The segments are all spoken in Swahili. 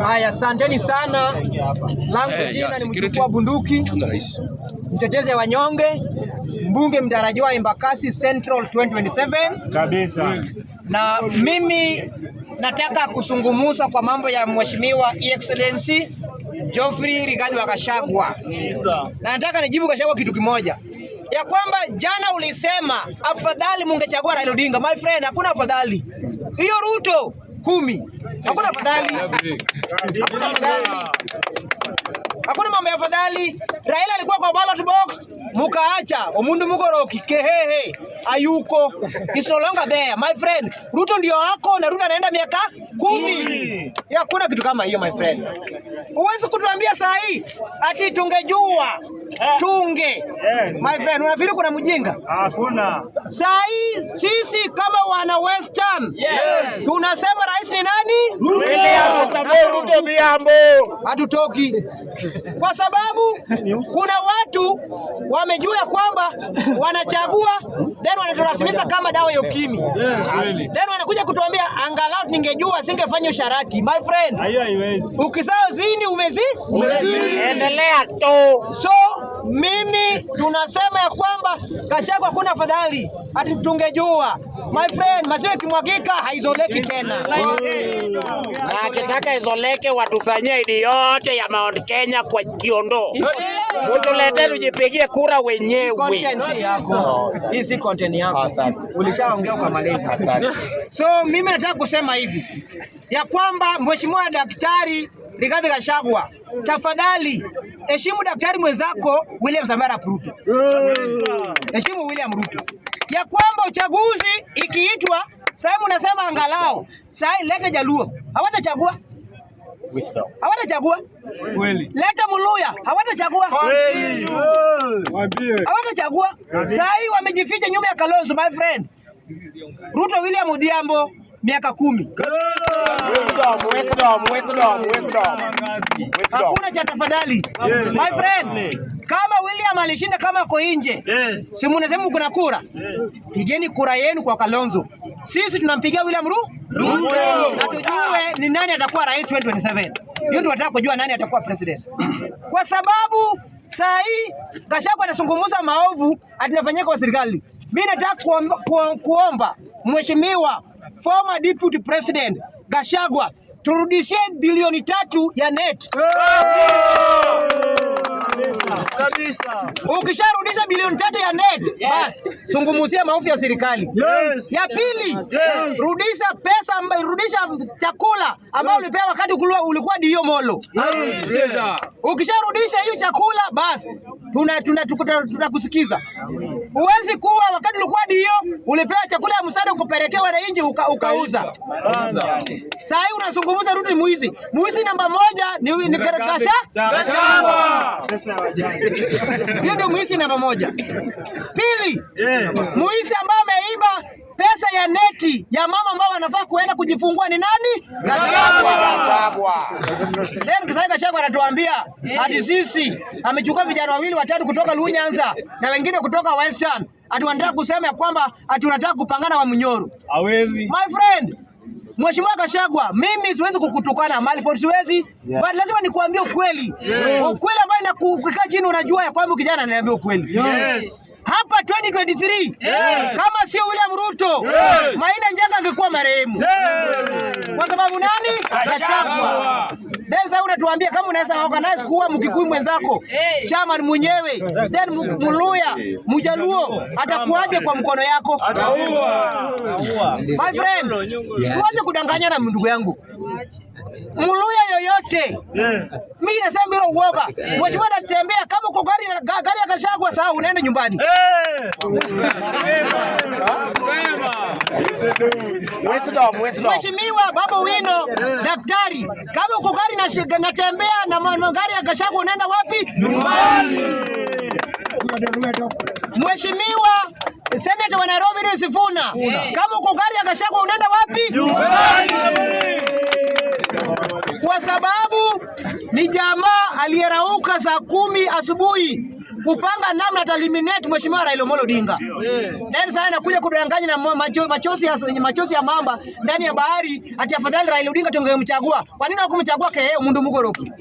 Haya, asanteni sana. Langu jina ni Mjukuu wa Bunduki, mtetezi wa wanyonge, mbunge mtarajiwa Embakasi Central 2027 kabisa. Na mimi nataka kusungumuza kwa mambo ya Mheshimiwa Excellency Geoffrey Rigathi wa Gachagua. Na nataka nijibu Gachagua kitu kimoja, ya kwamba jana ulisema afadhali mungechagua Raila Odinga. My friend, hakuna afadhali. Hiyo Ruto 10. Hakuna afadhali. Hakuna mambo ya afadhali. Raila alikuwa kwa ballot box, mukaacha omundu mugoroki kehehe ayuko. It's no longer there, my friend. Ruto ndio wako na Ruto anaenda miaka 10. Hakuna kitu kama hiyo, my friend. Uwezi kutuambia saa hii ati tungejua tunge. My friend, unafikiri kuna mjinga? Hakuna. Saa hii sisi kama wana Western tunasema rais ni nani? Ruto Biambo. Hatutoki. Kwa sababu kuna watu wamejua kwamba wanachagua then wanaturasimisha kama dawa ya ukimwi. Then wanakuja kutuambia angalau ningejua singefanya usharati. My friend, haiwezi. Ukisao zini umezi endelea tu. So mimi tunasema ya kwamba Gachagua hakuna afadhali, ati tungejua. My friend, maziwa kimwagika haizoleki tena. Na akitaka izoleke watusanyie idi yote ya Mount Kenya kwa Kiondo. Mutulete tujipigie kura wenyewe. Content yako. Hii si content yako. Ulishaongea ukamaliza. So mimi nataka kusema hivi ya kwamba Mheshimiwa Daktari Rigathi Gachagua, tafadhali heshimu daktari mwenzako William Samoei Ruto. Heshimu William Ruto. Ya kwamba uchaguzi ikiitwa sasa unasema angalau sasa leta Jaluo. Hawatachagua. Hawatachagua. Kweli. Leta Muluya. Hawatachagua. Kweli. Hawatachagua. Sasa wamejificha nyuma ya Kalonzo, my friend. Ruto William Odhiambo miaka 10. Wisdom. Hakuna cha tafadhali. My friend, kama William alishinda kama ako nje, si mnasema kuna kura? Pigeni kura yenu kwa Kalonzo. Sisi tunampigia William Ruto. Na tujue ni nani atakuwa rais 2027. Hiyo ndio tunataka kujua nani atakuwa president. Kwa sababu saa hii Gachagua anazungumza maovu atinafanyika kwa serikali. Mimi nataka kuomba Mheshimiwa former deputy president Gachagua turudishie bilioni 3 ya net. Kabisa. Ukisharudisha bilioni 3 ya net, basi zungumzia maovu ya serikali. Ya pili, rudisha chakula ambao ulipewa wakati ulikuwa Dio Molo. Ukisharudisha hiyo chakula, basi tunakusikiza. Uwezi kuwa wakati ulikuwa Dio ulipewa chakula ya msaada ukupelekea wananchi ukauza. Sasa hii unazungumza Ruto ni muizi. Muizi namba 1 ni Gachagua. Hiyo ndio muizi namba 1. Pili, muizi ambao ameiba pesa ya neti ya mama ambao wanafaa kuenda kujifungua ni nani? Gachagua. Then Gachagua anatuambia hadi sisi amechukua vijana 2 watatu kutoka Lunyanza na wengine kutoka Western. Ati wanataka kusema ya kwamba ati tunataka kupangana wa Munyoro. Hawezi. My friend, Mheshimiwa Gachagua, mimi siwezi kukutukana mali for siwezi, but lazima nikuambie ukweli. Ukweli ambao inakukaa chini unajua ya kwamba kijana ananiambia ukweli. Hapa 2023 kama sio William Ruto, Maina Njenga angekuwa marehemu. Kwa sababu nani? Gachagua. Sasa unatuambia kama unaweza organize kuwa Mkikuyu mwenzako, chairman mwenyewe, then Muluya, Mjaluo atakuaje kwa mkono yako? My friend, uache kudanganyana ndugu yangu. Muluya yoyote. Mimi nasema bila uoga. Mheshimiwa anatembea kama uko gari ya Gachagua sawa unaenda nyumbani. Mheshimiwa Baba Wino daktari, kama uko gari natembea na gari ya Gachagua unaenda wapi? Nyumbani. Mheshimiwa Senator wa Nairobi Sifuna, kama uko gari ya Gachagua unaenda wapi? Nyumbani. Kwa sababu ni jamaa aliyerauka saa 10 asubuhi kupanga namna ata eliminate Mheshimiwa Raila Amolo Odinga. Then sasa anakuja kudanganya na machozi ya mamba ndani ya bahari ati afadhali Raila Odinga tungemchagua. Kwa nini hakumchagua yeye mundu mugoroki?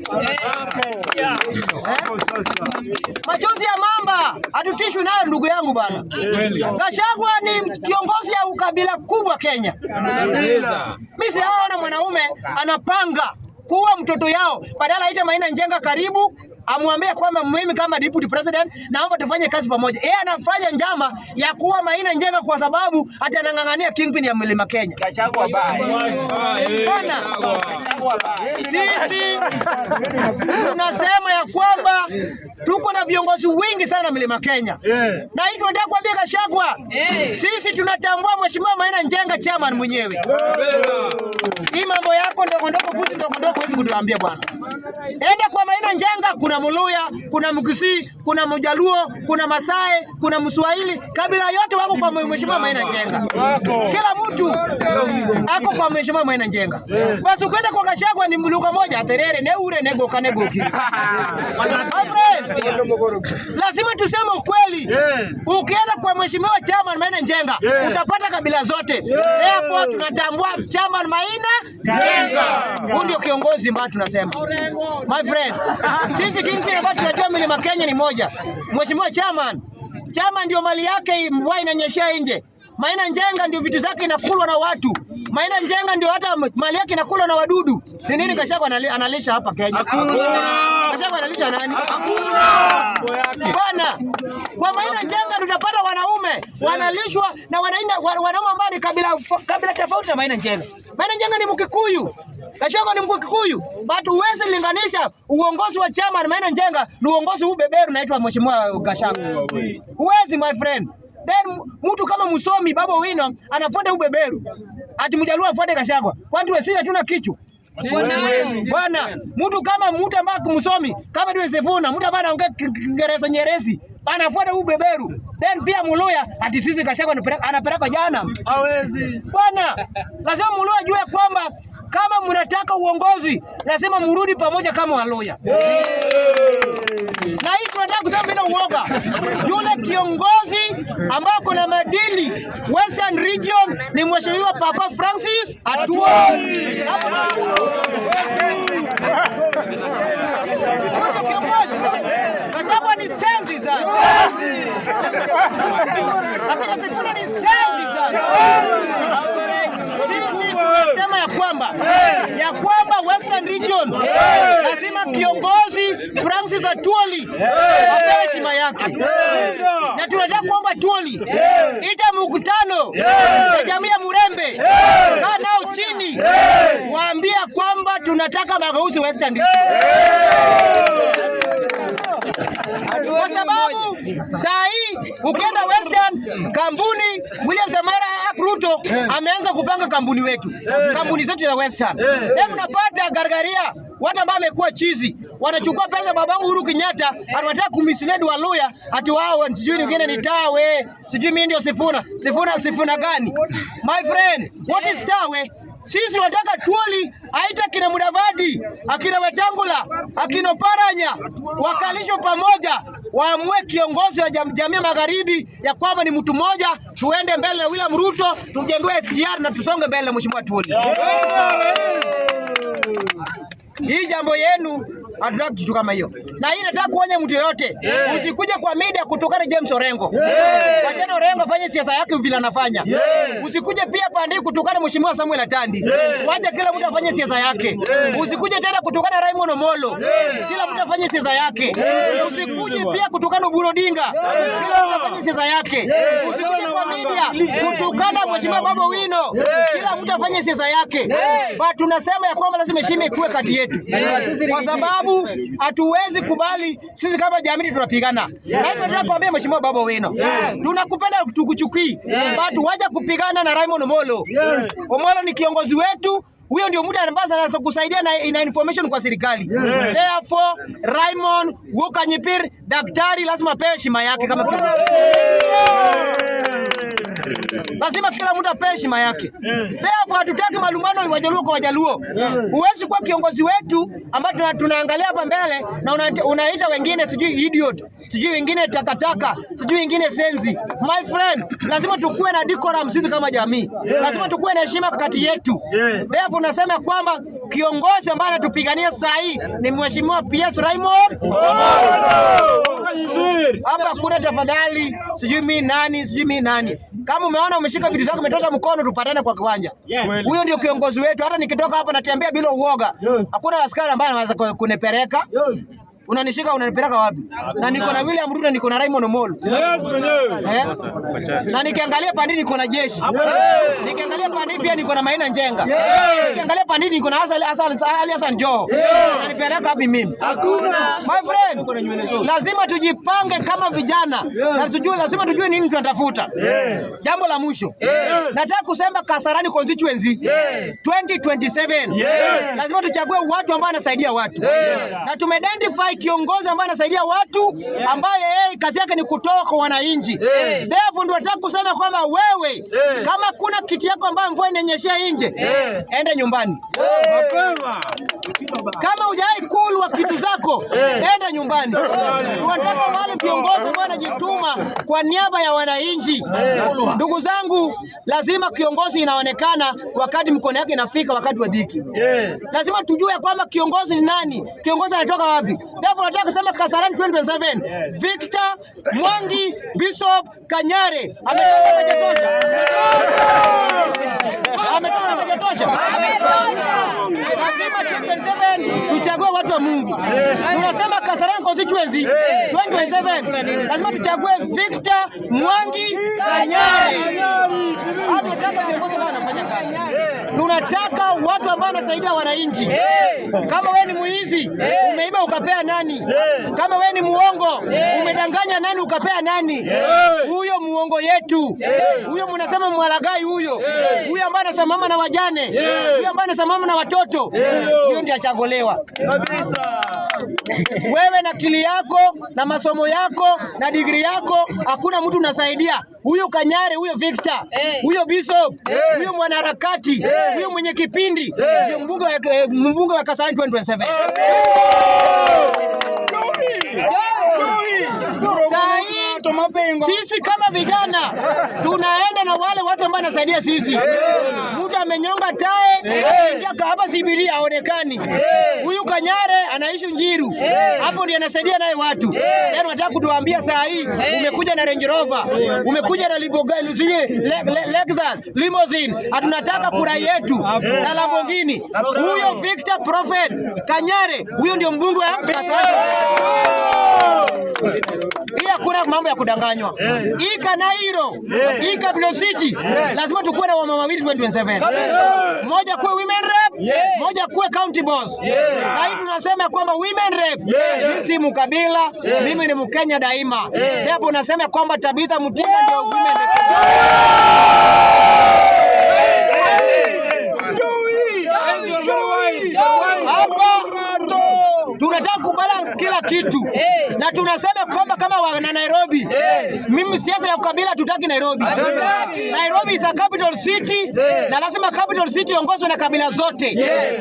Machozi ya mamba hatutishwi nayo ndugu yangu bana. Gachagua ni kiongozi ya ukabila kubwa Kenya. Mimi siaona mwanaume anapanga kuwa mtoto yao badala aite Maina Njenga karibu amwambie kwamba mimi kama deputy president naomba tufanye kazi pamoja. Yeye anafanya njama ya kuwa Maina Njenga kwa sababu atanangangania kingpin ya Mlima Kenya. Gachagua bye. Sisi tunasema ya kwamba tuko na viongozi wengi sana Mlima Kenya. Na hii tunataka kuambia Gachagua, sisi tunatambua Mheshimiwa Maina Njenga chairman mwenyewe. Hii mambo yako ndogo ndogo huwezi kutuambia bwana. Enda kwa Maina Njenga, kuna Muluya, kuna Mkisii, kuna Mjaluo, kuna Masai, kuna Mswahili, kabila yote wako kwa Mheshimiwa Maina Njenga. Kila mtu ako kwa Mheshimiwa Maina Njenga. Basi ukienda kwa Gachagua ni mluka moja terere ne ure nego kanego kiri. Lazima tuseme ukweli. Ukienda kwa Mheshimiwa chairman Maina Njenga utapata kabila zote. Therefore tunatambua chairman Maina Njenga. Huyu ndio kiongozi mbaya tunasema. My friend, sisi kingpin ambayo tunajua Mlima Kenya ni moja. Mheshimiwa chairman ndio mali yake mvua inanyeshea nje. Maina Njenga ndio vitu zake inakulwa na watu. Maina Njenga ndio hata mali yake inakulwa na wadudu. Ni nini Gachagua analisha hapa Kenya? Gachagua analisha nani? Bwana, kwa Maina Njenga tutapata wanaume wanalishwa na wanaume ambao ni kabila tofauti na Maina Njenga. Maina Njenga ni Mkikuyu. Gachagua ni Mkikuyu. But huwezi linganisha uongozi wa chama na Maina Njenga na uongozi huu beberu naitwa Mheshimiwa Gachagua. Huwezi my friend. Then mtu kama msomi Baba Owino anafuata ubeberu. Ati Mjaluo afuate Gachagua. Kwani wewe sisi hatuna kichwa? Bwana, mtu kama mtu ambaye msomi kama ndiye Sifuna, mtu ambaye anaongea Kiingereza nyerezi, anafuata ubeberu. Then pia Muluya ati sisi Gachagua anapeleka jana. Hawezi. Bwana, lazima Muluya ajue kwamba kama mnataka uongozi lazima mrudi pamoja kama Waluya. Na hii tunataka kusema bila uoga. Yule kiongozi ambaye kuna madili Western Region ni Mheshimiwa Papa Francis Atwoli. Huyo kiongozi Gachagua ni sensi sana. Lakini Sifuna ni sensi sana. Sisi tunasema ya kwamba Western Region lazima kiongozi Francis Atwoli apewe heshima yake. Na tunataka kwamba Atwoli ita mkutano ya jamii ya Murembe kaa nao chini waambia kwamba tunataka mageuzi Western Region. Kwa sababu saa hii ukienda Western kampuni William Samoei Ruto ameanza kupanga kampuni wetu. Kampuni zetu za Western. Hebu napata gargaria watu ambao wamekuwa chizi. Wanachukua pesa babangu Uhuru Kenyatta, anataka kumislead Waluya ati wao sijui nyingine ni tawe, sijui mimi ndio Sifuna gani? My friend, what is tawe? Sisi tunataka Atwoli aita kina Mudavadi, akina Wetangula, akina Paranya wakalishwa pamoja, waamue kiongozi wa jamii magharibi ya kwamba ni mtu mmoja, tuende mbele na William Ruto, tujengwe SGR na tusonge mbele na Mheshimiwa Atwoli. Hii jambo yenu hatutaki kitu kama hiyo. Na hii nataka kuonya mtu yote. Usikuje kwa media kutokana James Orengo. Wachana Orengo afanye siasa yake vile anafanya. Usikuje pia pande kutokana Mheshimiwa Samuel Atandi. Wacha kila mtu afanye siasa yake. Usikuje tena kutokana Raymond Omolo. Kila mtu afanye siasa yake. Usikuje pia kutokana Oburu Odinga. Kila mtu afanye siasa yake. Usikuje kwa media kutokana Mheshimiwa Baba Owino. Kila mtu afanye siasa yake. But tunasema ya kwamba lazima heshima ikuwe kati yetu. Kwa sababu hatuwezi kubali sisi kama jamii tunapigana. Na hivyo nataka kuambia Mheshimiwa Baba Owino, tunakupenda tukuchukii, but waje kupigana na Raymond Omolo. Omolo ni kiongozi wetu. Huyo ndio mtu ambaye anaweza kusaidia na information kwa serikali. Therefore, Raymond Wokanyipir daktari lazima apewe heshima yake kama kiongozi. Lazima kila mtu ape heshima yake. Therefore hatutaki malumbano Wajaluo kwa Wajaluo. Huwezi kuwa kiongozi wetu ambaye tunaangalia hapa mbele na unaita wengine sijui idiot, sijui wengine takataka, sijui wengine senzi. My friend, lazima tukue na decorum sisi kama jamii. Lazima tukue na heshima kati yetu. Therefore nasema kwamba kiongozi ambaye anatupigania saa hii ni Mheshimiwa PS Raymond. Hapa kuna tafadhali sijui mimi nani. Kama umeona umeshika vitu zako umetosha mkono tupatane kwa kiwanja. Huyo ndio kiongozi wetu. Hata nikitoka hapa natembea bila uoga. Hakuna askari ambaye anaweza kunipeleka. Unanishika unanipeleka wapi? Na niko na William Ruto, niko na Raymond Omolo. Na nikiangalia pande niko na jeshi. Nikiangalia pande pia niko na Maina Njenga. Nikiangalia pande niko na Hassan Joho. Unanipeleka wapi mimi? Hakuna. My friend, lazima tujipange kama vijana. Lazima tujue nini tunatafuta. Jambo la mwisho. Nataka kusema Kasarani constituency 2027. Lazima tuchague watu ambao wanasaidia watu. Na tume-identify kiongozi ambaye anasaidia watu ambaye yeye kazi yake ni kutoa kwa wananchi. Therefore ndio nataka kusema kwamba wewe kama kuna kiti yako ambayo mvua inanyeshia nje, ende nyumbani. Mapema. Kama hujai kulwa kitu zako, enda nyumbani. Tunataka wale viongozi ambao wanajituma kwa niaba ya wananchi. Ndugu zangu, lazima kiongozi inaonekana wakati mkono yake inafika wakati wa dhiki. Lazima tujue kwamba kiongozi ni nani, kiongozi anatoka wapi. Therefore nataka kusema Kasarani 2027 Victor Mwangi Bishop Kanyare ametoka hajatosha. Ametoka hajatosha. Lazima 2027 tuchague watu wa Mungu. Tunasema Kasarani constituency 2027 lazima tuchague Victor Mwangi Kanyare. Tunataka viongozi ambao wanafanya kazi. Tunataka watu ambao wanasaidia wananchi. Kama wewe ni mwizi, umeiba ukapea nani? Kama wewe ni muongo, umedanganya nani ukapea nani? Huyo muongo yetu. Huyo mnasema mwalagai huyo. Huyo ambaye anasimama na wajane. Huyo ambaye anasimama na watoto. Huyo ndiye achagolewa. Kabisa. Wewe na akili yako na masomo yako na degree yako hakuna mtu unasaidia. Huyo Kanyare, huyo Victor, huyo Bishop, huyo mwanaharakati, huyo mwenye kipindi, huyo mbunge wa Kasarani 2027. Sisi kama vijana tunaenda na wale watu ambao wanasaidia sisi. Mtu amenyonga tae, ingia hapa Sibiria aonekani. Huyu Kanyare anaishi Njiru. Hapo ndiye anasaidia naye watu. Leo nataka kutuambia saa hii umekuja na Range Rover, umekuja na Lexus limousine. Hatunataka kura yetu na Lamborghini. Huyo Victor Prophet Kanyare, huyo ndio mbunge wa Kasarani. Hii kuna mambo ya kudanganywa. Hii Kanairo, hii Capital City, lazima tukue na wamama wawili 2027. Moja kuwe women rep, moja kuwe county boss. Na hii tunasema kwamba women rep, mimi si mkabila, mimi ni Mkenya daima. Hapo nasema kwamba Tabitha Mutinda ndio women rep. Tunataka kubalance kila kitu. Na tunasema kwamba kama wana Nairobi, mimi siasa ya ukabila tutaki Nairobi. Nairobi is a capital city, na lazima capital city iongozwe na kabila zote.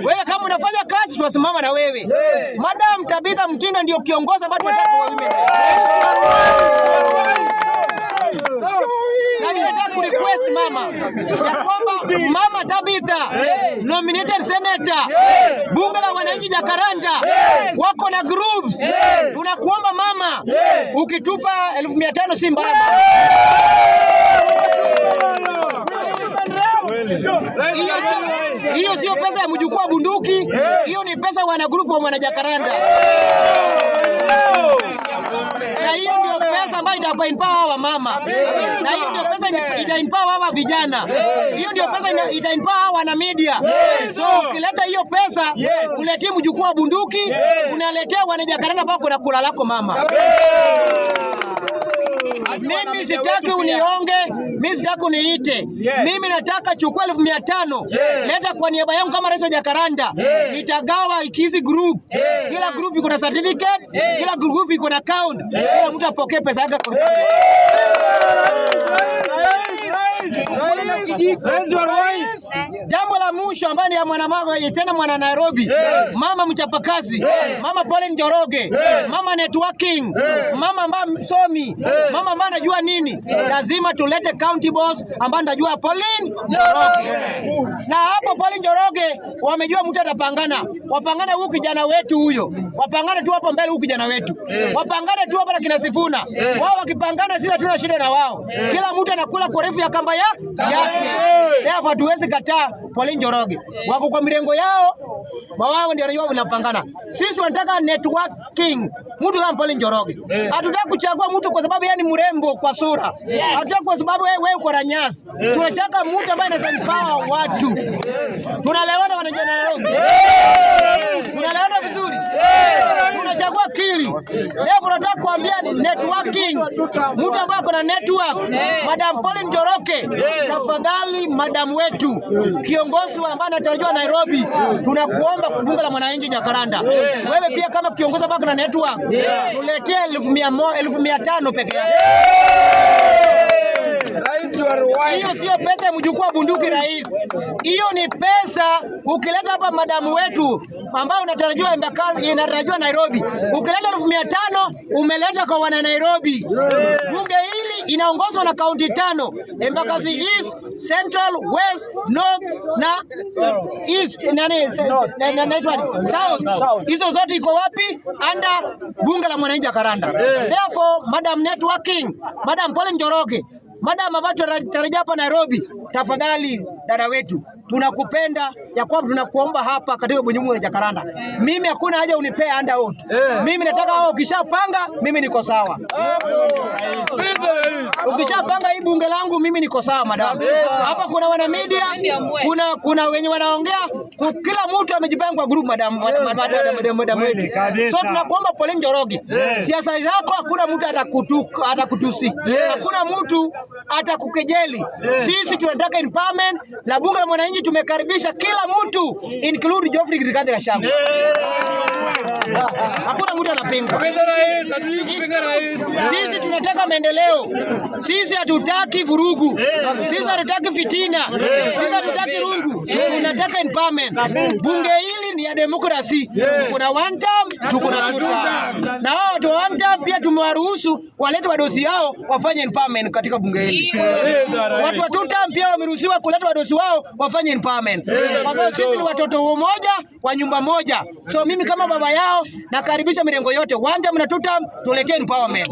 Wewe kama unafanya kazi tuwasimama na wewe. Madam Tabitha Mutinda ndio kiongozi ambaye tunataka wa women. Na ninataka kurequest mama ya kwamba Mama Tabitha nominated senator bunge la wananchi Jakaranda wako na groups. Tunakuomba mama, ukitupa 1500 si mbaya. Hiyo sio pesa ya mjukuu wa bunduki, hiyo ni pesa wana group wa mwana Jakaranda. Na hiyo ndio pesa ambayo itaempower hawa mama. Na hiyo ndio pesa itaempower hawa vijana. Hiyo ndio pesa itaempower hawa na media. So ukileta hiyo pesa, uletea mjukuu wa bunduki, unaletea wana Jakaranda pako kuna kula lako mama. Mimi sitaki unionge, mimi sitaki uniite. Mimi nataka chukua 1500. Leta kwa niaba yangu kama rais wa Jakaranda. Nitagawa hizi group. Kila group iko na certificate, kila group iko na account. Kila mtu apokee pesa yake. Jambo la mwisho ambaye ni ya mwana Nairobi, mama mchapakazi, mama Pauline Njoroge, mama networking, mama ambaye msomi, mama ambaye anajua nini. Lazima tulete county boss ambaye anajua Pauline Njoroge. Na hapo Pauline Njoroge wamejua mtu atapangana. Wapangane huyu kijana wetu huyo. Wapangane tu hapo mbele huyu kijana wetu. Wapangane tu hapa na kina Sifuna. Wao wakipangana sisi hatuna shida na wao. Kila mtu anakula kwa refu ya kamba yake. Therefore hatuwezi kataa Pauline Njoroge. Wako kwa mirengo yao, wao ndio wanajua wanapangana. Sisi tunataka networking. Mtu kama Pauline Njoroge. Hatutaki kuchagua mtu kwa sababu yeye ni mrembo kwa sura. Hatutaki kwa sababu wewe uko na nyasi. Tunataka mtu ambaye anasanifaa watu. Tunalewana wanajana Nairobi. Tunalewana vizuri. Tunachagua kili. Leo tunataka kuambia networking. Mtu ambaye ako na network. Madam Pauline Njoroge. Tafadhali madam wetu. Kiongozi ambaye anatarajiwa Nairobi. Tunakuomba kubunga la mwananchi Jacaranda. Wewe pia kama kiongozi ambaye ana network. Tuletee 1,500 peke yake. Hiyo sio pesa ya mjukuu wa bunduki rais. Hiyo ni pesa ukileta hapa madamu wetu ambao unatarajiwa Embakasi inatarajiwa Nairobi. Ukileta 1,500 umeleta kwa wana Nairobi. Bunge hili inaongozwa na kaunti 5. Embakasi East, Central, West, North na East South. Hizo zote iko wapi? Under bunge la mwananchi Jacaranda. Therefore, Madam Networking, Madam Pauline Njoroge, Madam ambayo tunatarajia hapa Nairobi, tafadhali dada wetu, tunakupenda ya kwamba tunakuomba hapa katika bunge la Jacaranda. Mimi hakuna haja unipee handout. Mimi nataka wao ukishapanga mimi niko sawa. Ukishapanga hii bunge langu mimi niko sawa madam. Hapa kuna wana media, kuna wenye wanaongea, kila mtu amejipanga kwa group madam wetu. So tunakuomba Pauline Njoroge, siasa zako hakuna mtu atakutusi. Hakuna mtu atakukejeli. Sisi tunataka empowerment na bunge la mwananchi tumekaribisha kila mtu include Geoffrey Rigathi Gachagua. Hakuna mtu anapinga. Sisi tunataka maendeleo. Sisi hatutaki vurugu. Sisi hatutaki fitina. Sisi hatutaki rungu. Tunataka empowerment. Bunge hili ni ya demokrasi. Kuna one term, tuko na two term. Na hao watu one term pia tumewaruhusu walete wadosi wao wafanye empowerment katika bunge hili. Watu wa two term pia wameruhusiwa kuleta wadosi wao wafanye empowerment. Kwa sababu sisi ni watoto mmoja wa nyumba moja. So mimi kama baba yao nakaribisha mirengo yote. One term na two term tuletee empowerment.